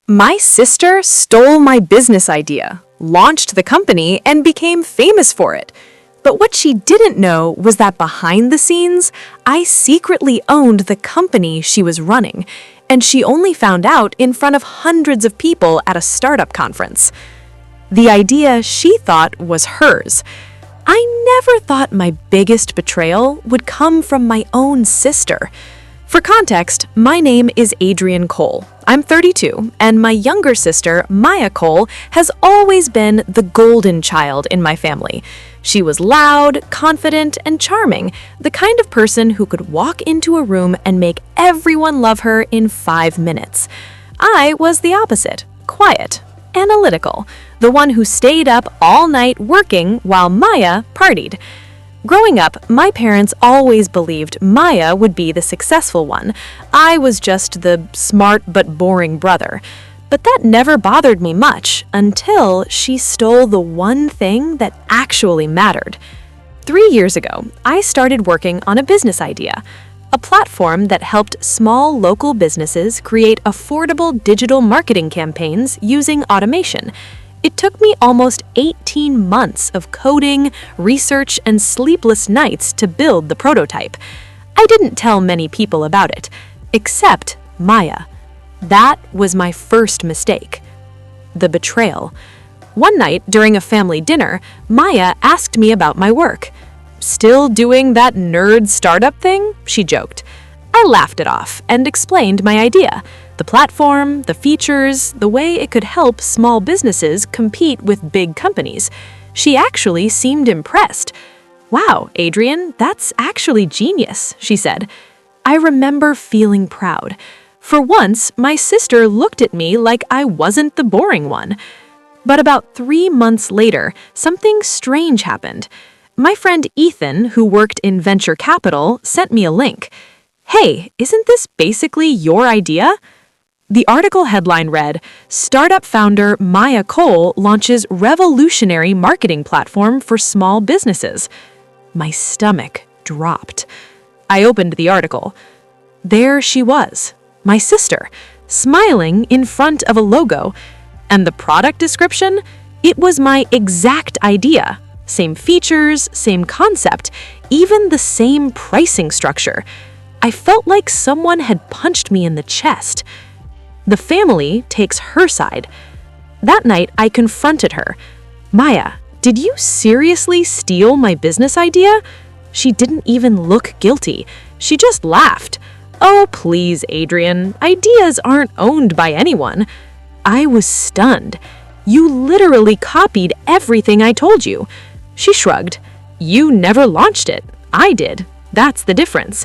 My sister stole my business idea, launched the company, and became famous for it. But what she didn't know was that behind the scenes, I secretly owned the company she was running, and she only found out in front of hundreds of people at a startup conference. The idea she thought was hers. I never thought my biggest betrayal would come from my own sister. For context, my name is Adrienne Cole. I'm 32, and my younger sister, Maya Cole, has always been the golden child in my family. She was loud, confident, and charming, the kind of person who could walk into a room and make everyone love her in 5 minutes. I was the opposite, quiet, analytical, the one who stayed up all night working while Maya partied. Growing up, my parents always believed Maya would be the successful one. I was just the smart but boring brother. But that never bothered me much until she stole the one thing that actually mattered. 3 years ago, I started working on a business idea, a platform that helped small local businesses create affordable digital marketing campaigns using automation. It took me almost 18 months of coding, research, and sleepless nights to build the prototype. I didn't tell many people about it, except Maya. That was my first mistake. The betrayal. One night during a family dinner, Maya asked me about my work. "Still doing that nerd startup thing?" she joked. I laughed it off and explained my idea. The platform, the features, the way it could help small businesses compete with big companies. She actually seemed impressed. "Wow, Adrienne, that's actually genius," she said. I remember feeling proud. For once, my sister looked at me like I wasn't the boring one. But about 3 months later, something strange happened. My friend Ethan, who worked in venture capital, sent me a link. "Hey, isn't this basically your idea?" The article headline read, "Startup founder Maya Cole launches revolutionary marketing platform for small businesses." My stomach dropped. I opened the article. There she was, my sister, smiling in front of a logo. And the product description? It was my exact idea. Same features, same concept, even the same pricing structure. I felt like someone had punched me in the chest. The family takes her side. That night, I confronted her. "Maya, did you seriously steal my business idea?" She didn't even look guilty. She just laughed. "Oh, please, Adrienne, ideas aren't owned by anyone." I was stunned. "You literally copied everything I told you." She shrugged. "You never launched it. I did. That's the difference."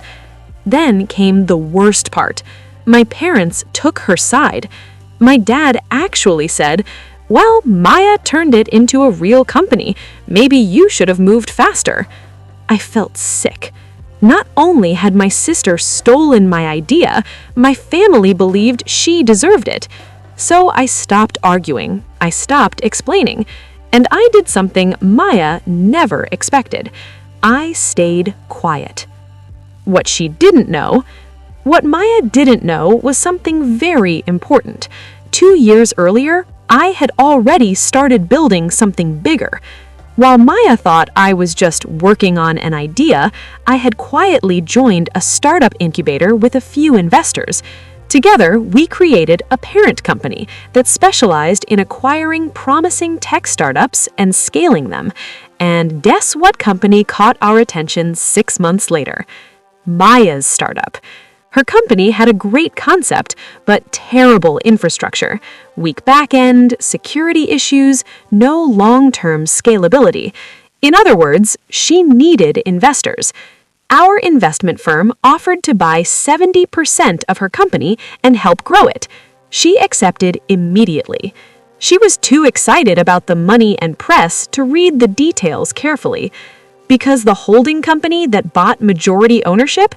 Then came the worst part. My parents took her side. My dad actually said, "Well, Maya turned it into a real company. Maybe you should have moved faster." I felt sick. Not only had my sister stolen my idea, my family believed she deserved it. So I stopped arguing. I stopped explaining. And I did something Maya never expected. I stayed quiet. What Maya didn't know was something very important. 2 years earlier, I had already started building something bigger. While Maya thought I was just working on an idea, I had quietly joined a startup incubator with a few investors. Together, we created a parent company that specialized in acquiring promising tech startups and scaling them. And guess what company caught our attention 6 months later? Maya's startup. Her company had a great concept, but terrible infrastructure. Weak back-end, security issues, no long-term scalability. In other words, she needed investors. Our investment firm offered to buy 70% of her company and help grow it. She accepted immediately. She was too excited about the money and press to read the details carefully. Because the holding company that bought majority ownership?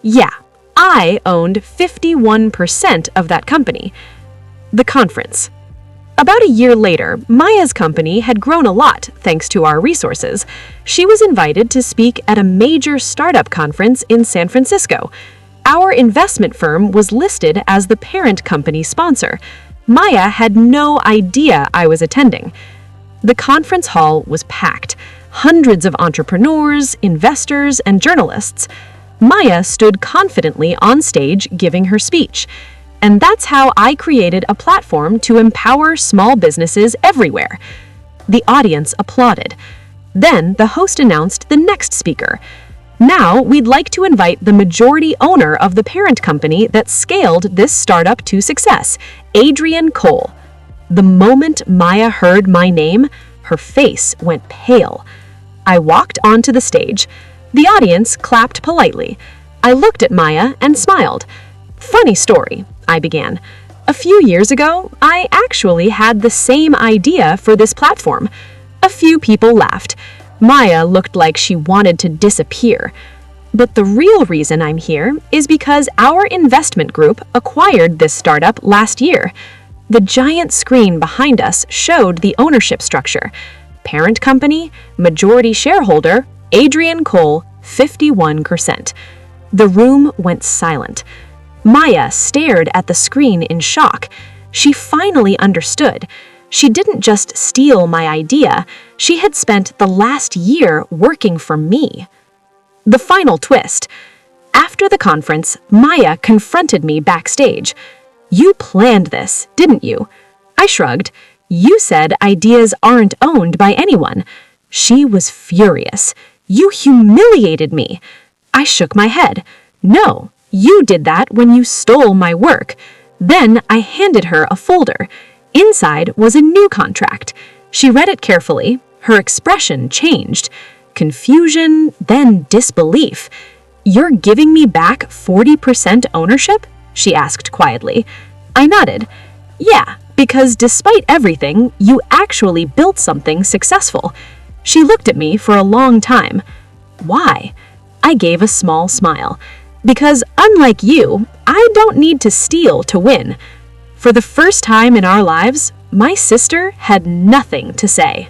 Yeah, I owned 51% of that company. The conference. About a year later, Maya's company had grown a lot thanks to our resources. She was invited to speak at a major startup conference in San Francisco. Our investment firm was listed as the parent company sponsor. Maya had no idea I was attending. The conference hall was packed. Hundreds of entrepreneurs, investors, and journalists. Maya stood confidently on stage giving her speech. And that's how I created a platform to empower small businesses everywhere. The audience applauded. Then the host announced the next speaker. Now we'd like to invite the majority owner of the parent company that scaled this startup to success, Adrian Cole. The moment Maya heard my name, her face went pale. I walked onto the stage. The audience clapped politely. I looked at Maya and smiled. "Funny story," I began. "A few years ago, I actually had the same idea for this platform." A few people laughed. Maya looked like she wanted to disappear. But the real reason I'm here is because our investment group acquired this startup last year. The giant screen behind us showed the ownership structure. Parent company, majority shareholder, Adrian Cole, 51%. The room went silent. Maya stared at the screen in shock. She finally understood. She didn't just steal my idea, she had spent the last year working for me. The final twist. After the conference, Maya confronted me backstage. "You planned this, didn't you?" I shrugged. "You said ideas aren't owned by anyone." She was furious. "You humiliated me." I shook my head. "No, you did that when you stole my work." Then I handed her a folder. Inside was a new contract. She read it carefully. Her expression changed. Confusion, then disbelief. "You're giving me back 40% ownership?" she asked quietly. I nodded. "Yeah, because despite everything, you actually built something successful." She looked at me for a long time. "Why?" I gave a small smile. "Because unlike you, I don't need to steal to win." For the first time in our lives, my sister had nothing to say.